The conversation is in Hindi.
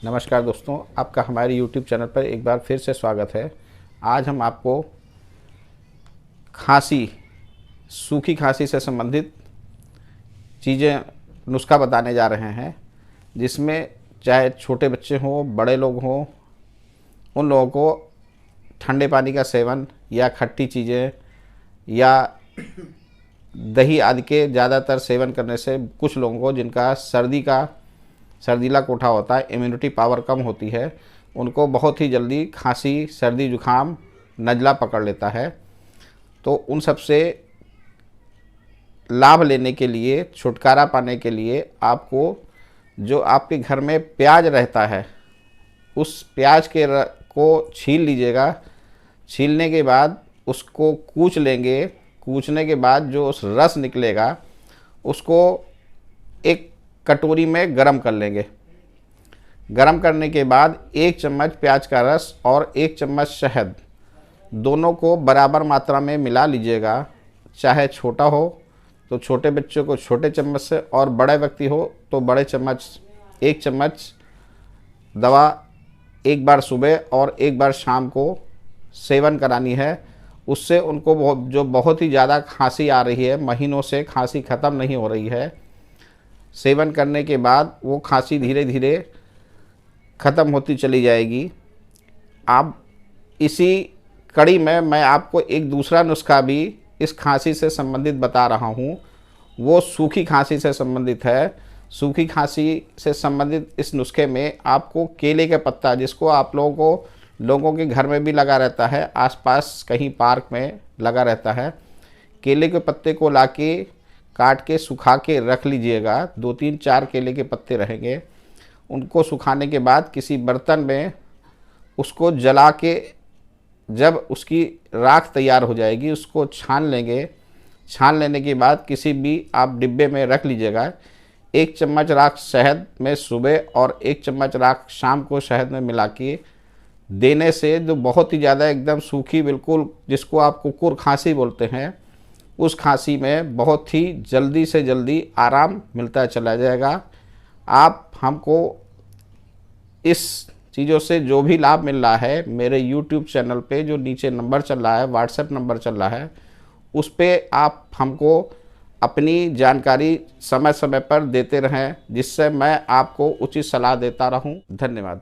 नमस्कार दोस्तों, आपका हमारे YouTube चैनल पर एक बार फिर से स्वागत है। आज हम आपको खांसी, सूखी खांसी से संबंधित चीज़ें, नुस्खा बताने जा रहे हैं, जिसमें चाहे छोटे बच्चे हों, बड़े लोग हों, उन लोगों को ठंडे पानी का सेवन या खट्टी चीज़ें या दही आदि के ज़्यादातर सेवन करने से कुछ लोगों को, जिनका सर्दीला कोठा होता है, इम्यूनिटी पावर कम होती है, उनको बहुत ही जल्दी खांसी, सर्दी, जुखाम, नज़ला पकड़ लेता है। तो उन सब से लाभ लेने के लिए, छुटकारा पाने के लिए आपको जो आपके घर में प्याज रहता है, उस प्याज को छील लीजिएगा। छीलने के बाद उसको कूच लेंगे। कूचने के बाद जो उस रस निकलेगा उसको एक कटोरी में गरम कर लेंगे। गरम करने के बाद 1 चम्मच प्याज का रस और 1 चम्मच शहद, दोनों को बराबर मात्रा में मिला लीजिएगा। चाहे छोटा हो तो छोटे बच्चों को छोटे चम्मच से, और बड़े व्यक्ति हो तो बड़े चम्मच, 1 चम्मच दवा एक बार सुबह और एक बार शाम को सेवन करानी है। उससे उनको जो बहुत ही ज़्यादा खांसी आ रही है, महीनों से खांसी ख़त्म नहीं हो रही है, सेवन करने के बाद वो खांसी धीरे धीरे ख़त्म होती चली जाएगी। आप इसी कड़ी में मैं आपको एक दूसरा नुस्खा भी इस खांसी से संबंधित बता रहा हूँ। वो सूखी खांसी से संबंधित है। सूखी खांसी से संबंधित इस नुस्खे में आपको केले का पत्ता, जिसको आप लोगों के घर में भी लगा रहता है, आसपास कहीं पार्क में लगा रहता है, केले के पत्ते को लाके काट के सुखा के रख लीजिएगा। 2-3-4 केले के पत्ते रहेंगे। उनको सुखाने के बाद किसी बर्तन में उसको जला के, जब उसकी राख तैयार हो जाएगी, उसको छान लेंगे। छान लेने के बाद किसी भी आप डिब्बे में रख लीजिएगा। 1 चम्मच राख शहद में सुबह और 1 चम्मच राख शाम को शहद में मिला के देने से जो बहुत ही ज़्यादा एकदम सूखी, बिल्कुल जिसको आप कुकुर खांसी बोलते हैं, उस खांसी में बहुत ही जल्दी से जल्दी आराम मिलता चला जाएगा। आप हमको इस चीज़ों से जो भी लाभ मिल रहा है, मेरे YouTube चैनल पे जो नीचे नंबर चल रहा है, व्हाट्सएप नंबर चल रहा है, उस पे आप हमको अपनी जानकारी समय समय पर देते रहें, जिससे मैं आपको उचित सलाह देता रहूं। धन्यवाद।